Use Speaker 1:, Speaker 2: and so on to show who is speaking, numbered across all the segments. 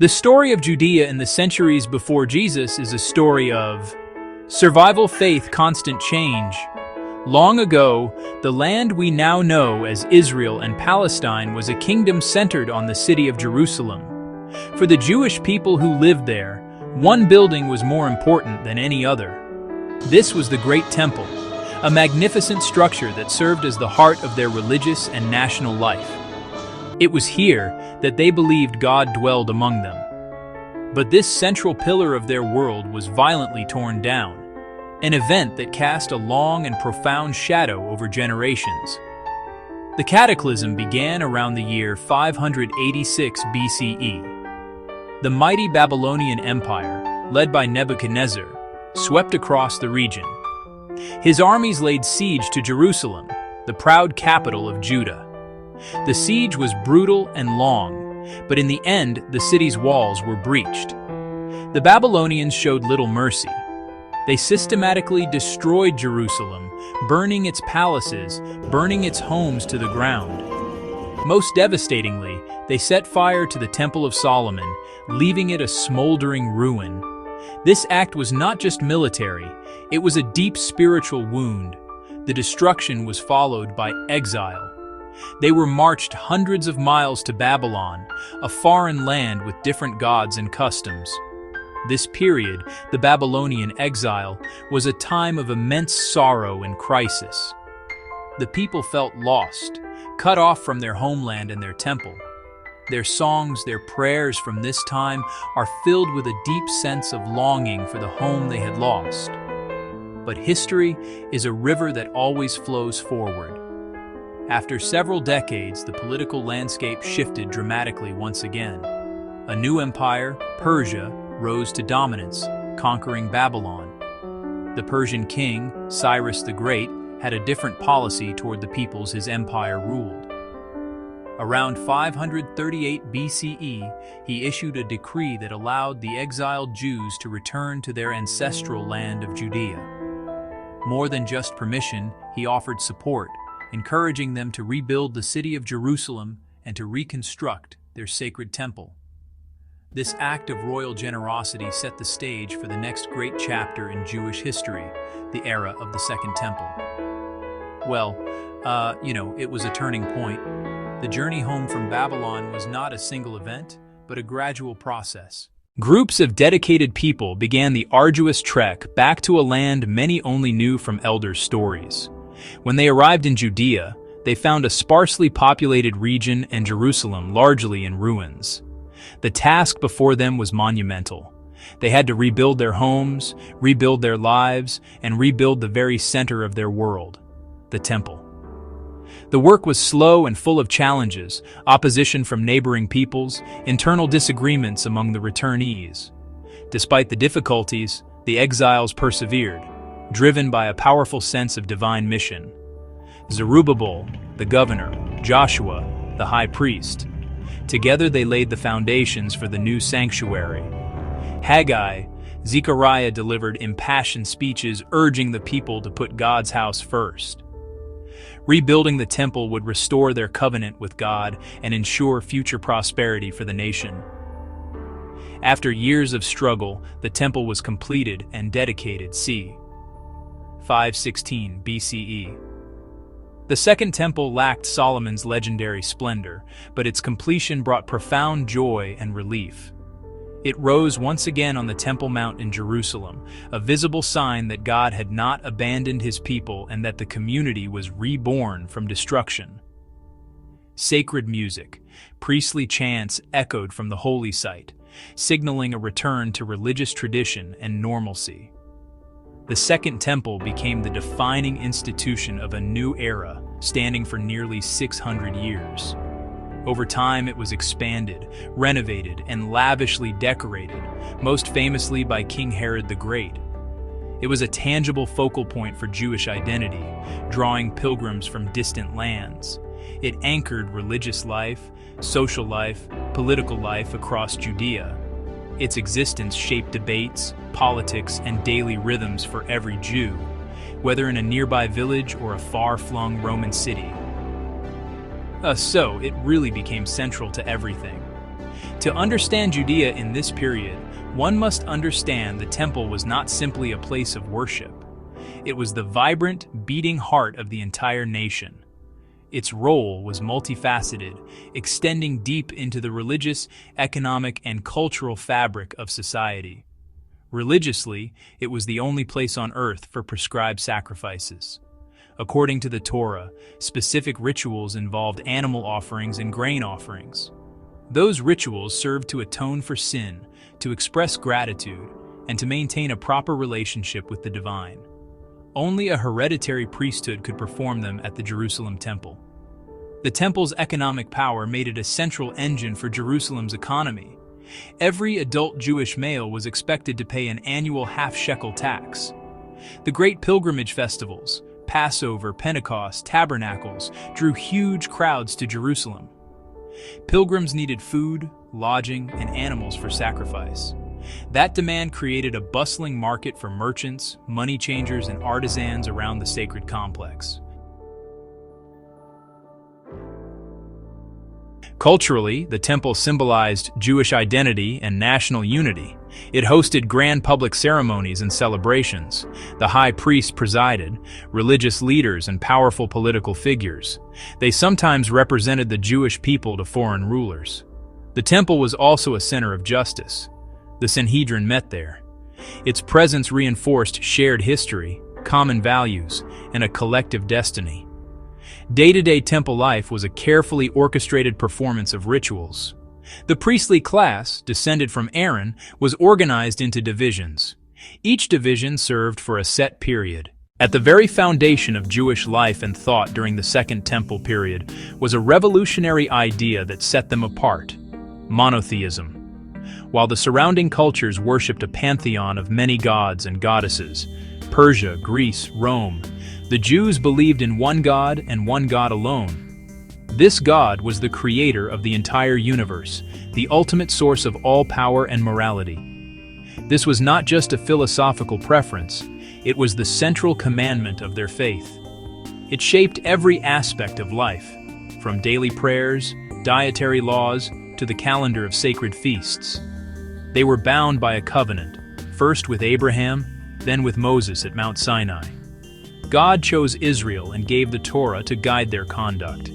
Speaker 1: The story of Judea in the centuries before Jesus is a story of survival, faith, constant change. Long ago, the land we now know as Israel and Palestine was a kingdom centered on the city of Jerusalem. For the Jewish people who lived there, one building was more important than any other. This was the Great Temple, a magnificent structure that served as the heart of their religious and national life. It was here that they believed God dwelled among them. But this central pillar of their world was violently torn down, an event that cast a long and profound shadow over generations. The cataclysm began around the year 586 BCE. The mighty Babylonian Empire, led by Nebuchadnezzar, swept across the region. His armies laid siege to Jerusalem, the proud capital of Judah. The siege was brutal and long, but in the end, the city's walls were breached. The Babylonians showed little mercy. They systematically destroyed Jerusalem, burning its palaces, burning its homes to the ground. Most devastatingly, they set fire to the Temple of Solomon, leaving it a smoldering ruin. This act was not just military, it was a deep spiritual wound. The destruction was followed by exile. They were marched hundreds of miles to Babylon, a foreign land with different gods and customs. This period, the Babylonian exile, was a time of immense sorrow and crisis. The people felt lost, cut off from their homeland and their temple. Their songs, their prayers from this time are filled with a deep sense of longing for the home they had lost. But history is a river that always flows forward. After several decades, the political landscape shifted dramatically once again. A new empire, Persia, rose to dominance, conquering Babylon. The Persian king, Cyrus the Great, had a different policy toward the peoples his empire ruled. Around 538 BCE, he issued a decree that allowed the exiled Jews to return to their ancestral land of Judea. More than just permission, he offered support, encouraging them to rebuild the city of Jerusalem and to reconstruct their sacred temple. This act of royal generosity set the stage for the next great chapter in Jewish history, the era of the Second Temple. Well, it was a turning point. The journey home from Babylon was not a single event, but a gradual process. Groups of dedicated people began the arduous trek back to a land many only knew from elder stories. When they arrived in Judea, they found a sparsely populated region and Jerusalem largely in ruins. The task before them was monumental. They had to rebuild their homes, rebuild their lives, and rebuild the very center of their world, the temple. The work was slow and full of challenges, opposition from neighboring peoples, internal disagreements among the returnees. Despite the difficulties, the exiles persevered, driven by a powerful sense of divine mission. Zerubbabel, the governor, Joshua, the high priest. Together they laid the foundations for the new sanctuary. Haggai, Zechariah delivered impassioned speeches urging the people to put God's house first. Rebuilding the temple would restore their covenant with God and ensure future prosperity for the nation. After years of struggle, the temple was completed and dedicated c. 516 BCE. The Second Temple lacked Solomon's legendary splendor, but its completion brought profound joy and relief. It rose once again on the Temple Mount in Jerusalem, a visible sign that God had not abandoned his people and that the community was reborn from destruction. Sacred music, priestly chants echoed from the holy site, signaling a return to religious tradition and normalcy. The Second Temple became the defining institution of a new era, standing for nearly 600 years. Over time, it was expanded, renovated, and lavishly decorated, most famously by King Herod the Great. It was a tangible focal point for Jewish identity, drawing pilgrims from distant lands. It anchored religious life, social life, political life across Judea. Its existence shaped debates, politics, and daily rhythms for every Jew, whether in a nearby village or a far-flung Roman city. So it really became central to everything. To understand Judea in this period, one must understand the temple was not simply a place of worship. It was the vibrant, beating heart of the entire nation. Its role was multifaceted, extending deep into the religious, economic, and cultural fabric of society. Religiously, it was the only place on earth for prescribed sacrifices. According to the Torah, specific rituals involved animal offerings and grain offerings. Those rituals served to atone for sin, to express gratitude, and to maintain a proper relationship with the divine. Only a hereditary priesthood could perform them at the Jerusalem temple. The temple's economic power made it a central engine for Jerusalem's economy. Every adult Jewish male was expected to pay an annual half-shekel tax. The great pilgrimage festivals, Passover, Pentecost, Tabernacles, drew huge crowds to Jerusalem. Pilgrims needed food, lodging, and animals for sacrifice. That demand created a bustling market for merchants, money changers, and artisans around the sacred complex. Culturally, the temple symbolized Jewish identity and national unity. It hosted grand public ceremonies and celebrations. The high priest presided, religious leaders and powerful political figures. They sometimes represented the Jewish people to foreign rulers. The temple was also a center of justice. The Sanhedrin met there. Its presence reinforced shared history, common values, and a collective destiny. Day-to-day temple life was a carefully orchestrated performance of rituals. The priestly class, descended from Aaron, was organized into divisions. Each division served for a set period. At the very foundation of Jewish life and thought during the Second Temple period was a revolutionary idea that set them apart: monotheism. While the surrounding cultures worshipped a pantheon of many gods and goddesses, Persia, Greece, Rome, the Jews believed in one God and one God alone. This God was the creator of the entire universe, the ultimate source of all power and morality. This was not just a philosophical preference, it was the central commandment of their faith. It shaped every aspect of life, from daily prayers, dietary laws, to the calendar of sacred feasts. They were bound by a covenant, first with Abraham, then with Moses at Mount Sinai. God chose Israel and gave the Torah to guide their conduct.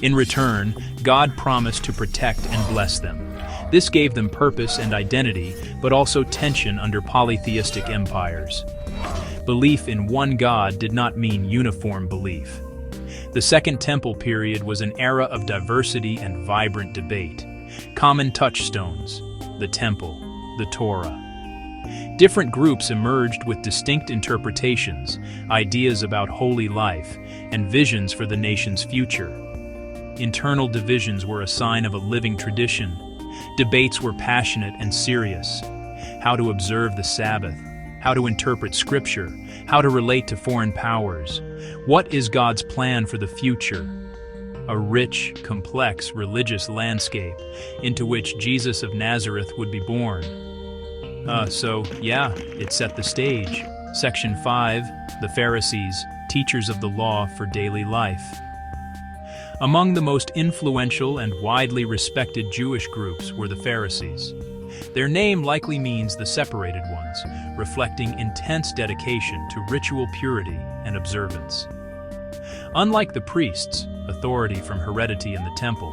Speaker 1: In return, God promised to protect and bless them. This gave them purpose and identity, but also tension under polytheistic empires. Belief in one God did not mean uniform belief. The Second Temple period was an era of diversity and vibrant debate. Common touchstones: the Temple, the Torah. Different groups emerged with distinct interpretations, ideas about holy life, and visions for the nation's future. Internal divisions were a sign of a living tradition. Debates were passionate and serious. How to observe the Sabbath, how to interpret Scripture, how to relate to foreign powers. What is God's plan for the future? A rich, complex religious landscape into which Jesus of Nazareth would be born. It set the stage. Section 5, the Pharisees, teachers of the law for daily life. Among the most influential and widely respected Jewish groups were the Pharisees. Their name likely means the separated ones, reflecting intense dedication to ritual purity and observance. Unlike the priests, authority from heredity in the temple,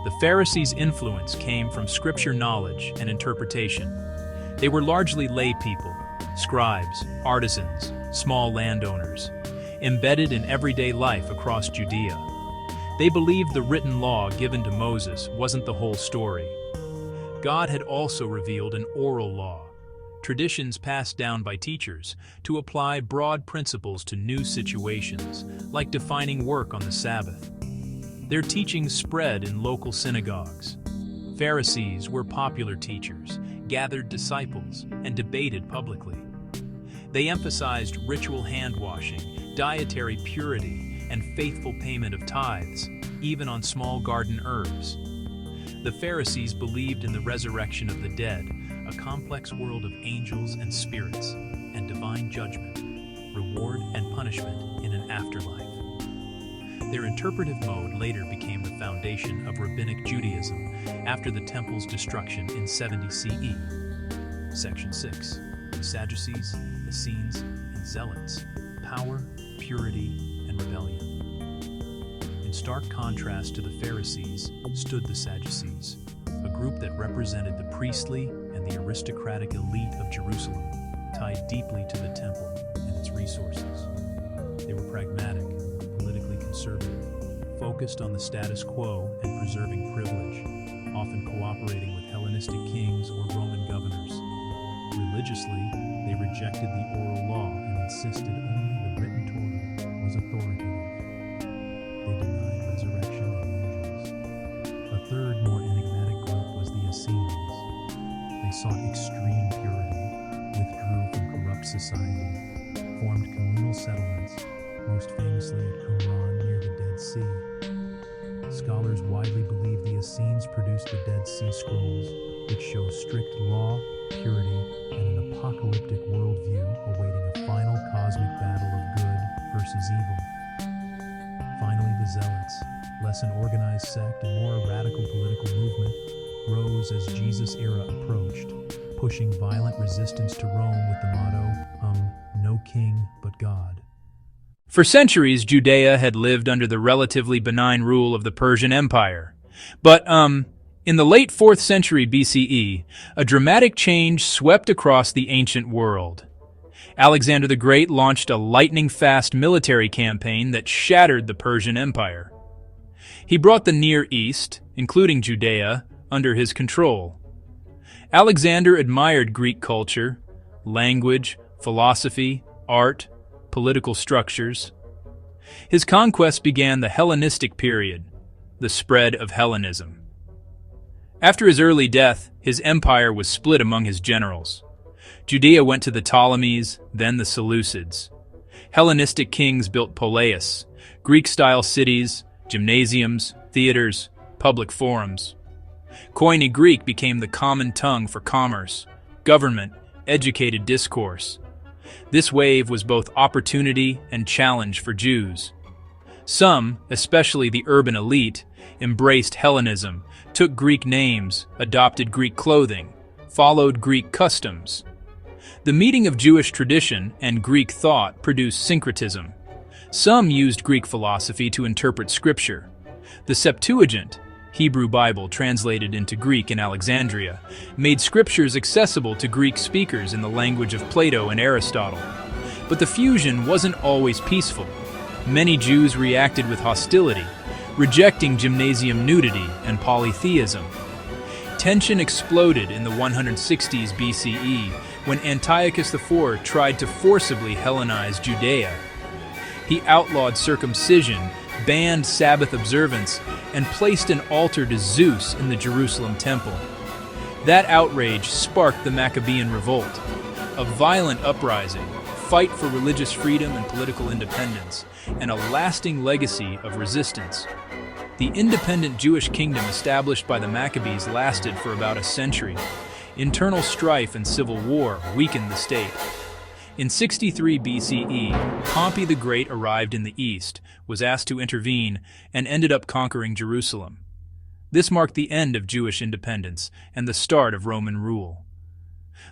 Speaker 1: the Pharisees' influence came from scripture knowledge and interpretation. They were largely lay people, scribes, artisans, small landowners, embedded in everyday life across Judea. They believed the written law given to Moses wasn't the whole story. God had also revealed an oral law, traditions passed down by teachers to apply broad principles to new situations, like defining work on the Sabbath. Their teachings spread in local synagogues. Pharisees were popular teachers, gathered disciples, and debated publicly. They emphasized ritual hand-washing, dietary purity, and faithful payment of tithes, even on small garden herbs. The Pharisees believed in the resurrection of the dead, a complex world of angels and spirits, and divine judgment, reward and punishment in an afterlife. Their interpretive mode later became the foundation of Rabbinic Judaism after the temple's destruction in 70 CE. Section 6. The Sadducees, Essenes, and Zealots. Power, purity, and rebellion. In stark contrast to the Pharisees stood the Sadducees, a group that represented the priestly and the aristocratic elite of Jerusalem, tied deeply to the temple and its resources. They were pragmatic, politically conservative, focused on the status quo and preserving privilege, often cooperating with Hellenistic kings or Roman governors. Religiously, they rejected the oral law and insisted only the written Torah was authoritative. They denied resurrection and angels. A third, more enigmatic group was the Essenes. They sought extreme purity, withdrew from corrupt society, formed communal settlements, most famously at Qumran near the Dead Sea. Scholars widely believe the Essenes produced the Dead Sea Scrolls, which show strict law, purity, and an apocalyptic worldview awaiting a final cosmic battle of good versus evil. Finally, the Zealots, less an organized sect and more a radical political movement, rose as Jesus' era approached, pushing violent resistance to Rome with the motto, no king but God. For centuries, Judea had lived under the relatively benign rule of the Persian Empire. But, in the late 4th century BCE, a dramatic change swept across the ancient world. Alexander the Great launched a lightning-fast military campaign that shattered the Persian Empire. He brought the Near East, including Judea, under his control. Alexander admired Greek culture, language, philosophy, art, political structures. His conquest began the Hellenistic period, the spread of Hellenism. After his early death, his empire was split among his generals. Judea went to the Ptolemies, then the Seleucids. Hellenistic kings built poleis, Greek-style cities, gymnasiums, theaters, public forums. Koine Greek became the common tongue for commerce, government, educated discourse. This wave was both opportunity and challenge for Jews. Some, especially the urban elite, embraced Hellenism, took Greek names, adopted Greek clothing, followed Greek customs. The meeting of Jewish tradition and Greek thought produced syncretism. Some used Greek philosophy to interpret scripture. The Septuagint, Hebrew Bible translated into Greek in Alexandria, made scriptures accessible to Greek speakers in the language of Plato and Aristotle. But the fusion wasn't always peaceful. Many Jews reacted with hostility, rejecting gymnasium nudity and polytheism. Tension exploded in the 160s BCE when Antiochus IV tried to forcibly Hellenize Judea. He outlawed circumcision, banned Sabbath observance, and placed an altar to Zeus in the Jerusalem temple. That outrage sparked the Maccabean Revolt, a violent uprising, fight for religious freedom and political independence, and a lasting legacy of resistance. The independent Jewish kingdom established by the Maccabees lasted for about a century. Internal strife and civil war weakened the state. In 63 BCE, Pompey the Great arrived in the east, was asked to intervene, and ended up conquering Jerusalem. This marked the end of Jewish independence and the start of Roman rule.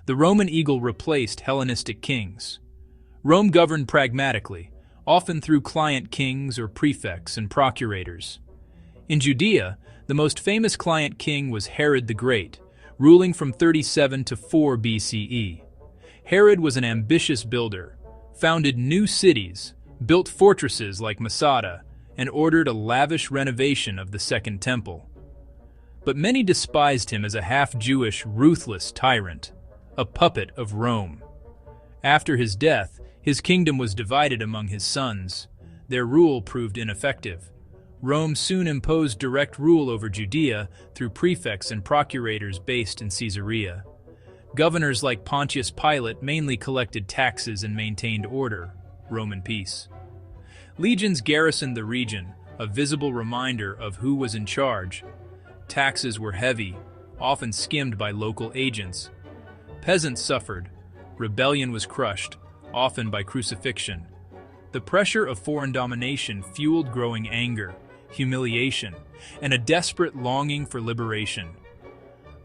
Speaker 1: The Roman eagle replaced Hellenistic kings. Rome governed pragmatically, often through client kings or prefects and procurators. In Judea, the most famous client king was Herod the Great, ruling from 37 to 4 BCE. Herod was an ambitious builder, founded new cities, built fortresses like Masada, and ordered a lavish renovation of the Second Temple. But many despised him as a half-Jewish, ruthless tyrant, a puppet of Rome. After his death, his kingdom was divided among his sons. Their rule proved ineffective. Rome soon imposed direct rule over Judea through prefects and procurators based in Caesarea. Governors like Pontius Pilate mainly collected taxes and maintained order, Roman peace. Legions garrisoned the region, a visible reminder of who was in charge. Taxes were heavy, often skimmed by local agents. Peasants suffered. Rebellion was crushed, often by crucifixion. The pressure of foreign domination fueled growing anger, humiliation, and a desperate longing for liberation.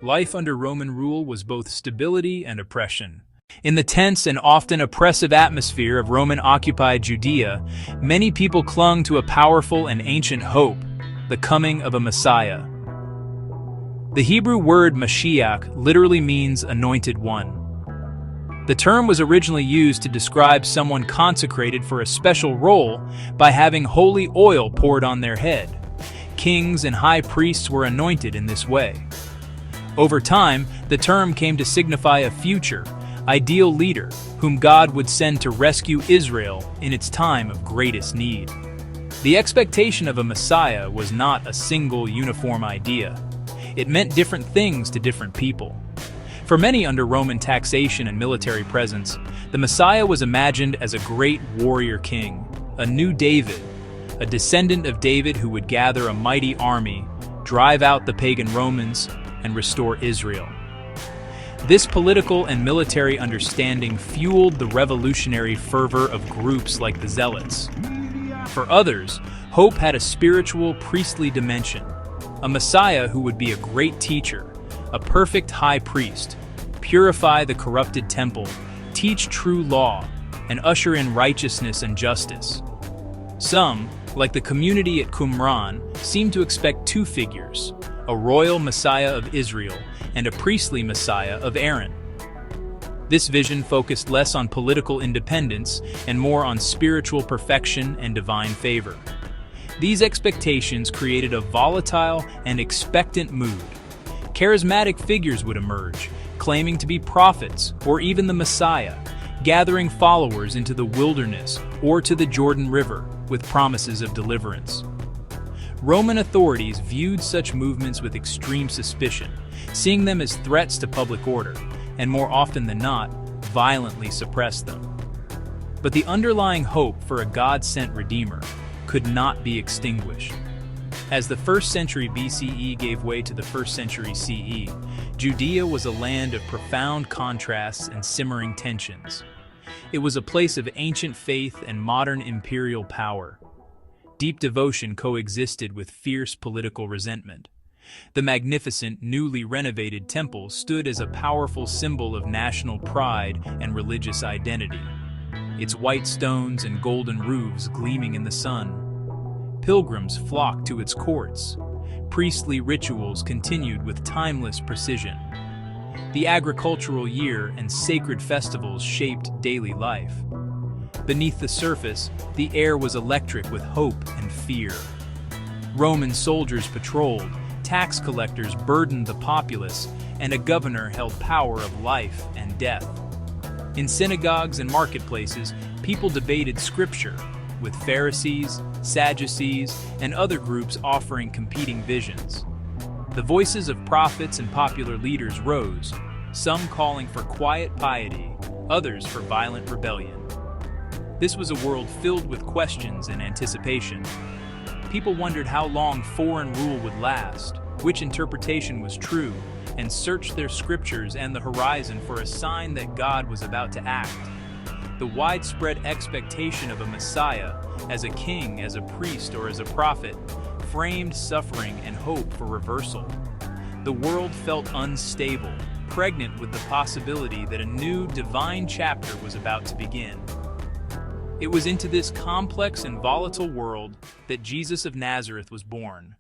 Speaker 1: Life under Roman rule was both stability and oppression. In the tense and often oppressive atmosphere of Roman-occupied Judea, many people clung to a powerful and ancient hope, the coming of a Messiah. The Hebrew word Mashiach literally means anointed one. The term was originally used to describe someone consecrated for a special role by having holy oil poured on their head. Kings and high priests were anointed in this way. Over time, the term came to signify a future, ideal leader whom God would send to rescue Israel in its time of greatest need. The expectation of a Messiah was not a single uniform idea. It meant different things to different people. For many under Roman taxation and military presence, the Messiah was imagined as a great warrior king, a new David, a descendant of David who would gather a mighty army, drive out the pagan Romans, and restore Israel. This political and military understanding fueled the revolutionary fervor of groups like the Zealots. For others, hope had a spiritual, priestly dimension, a Messiah who would be a great teacher, a perfect high priest, purify the corrupted temple, teach true law, and usher in righteousness and justice. Some, like the community at Qumran, seemed to expect two figures, a royal Messiah of Israel and a priestly Messiah of Aaron. This vision focused less on political independence and more on spiritual perfection and divine favor. These expectations created a volatile and expectant mood. Charismatic figures would emerge, claiming to be prophets or even the Messiah, gathering followers into the wilderness or to the Jordan River with promises of deliverance. Roman authorities viewed such movements with extreme suspicion, seeing them as threats to public order, and more often than not, violently suppressed them. But the underlying hope for a God-sent Redeemer could not be extinguished. As the 1st century BCE gave way to the 1st century CE, Judea was a land of profound contrasts and simmering tensions. It was a place of ancient faith and modern imperial power. Deep devotion coexisted with fierce political resentment. The magnificent, newly renovated temple stood as a powerful symbol of national pride and religious identity, its white stones and golden roofs gleaming in the sun. Pilgrims flocked to its courts. Priestly rituals continued with timeless precision. The agricultural year and sacred festivals shaped daily life. Beneath the surface, the air was electric with hope and fear. Roman soldiers patrolled, tax collectors burdened the populace, and a governor held power of life and death. In synagogues and marketplaces, people debated scripture, with Pharisees, Sadducees, and other groups offering competing visions. The voices of prophets and popular leaders rose, some calling for quiet piety, others for violent rebellion. This was a world filled with questions and anticipation. People wondered how long foreign rule would last, which interpretation was true, and searched their scriptures and the horizon for a sign that God was about to act. The widespread expectation of a Messiah, as a king, as a priest, or as a prophet, framed suffering and hope for reversal. The world felt unstable, pregnant with the possibility that a new divine chapter was about to begin. It was into this complex and volatile world that Jesus of Nazareth was born.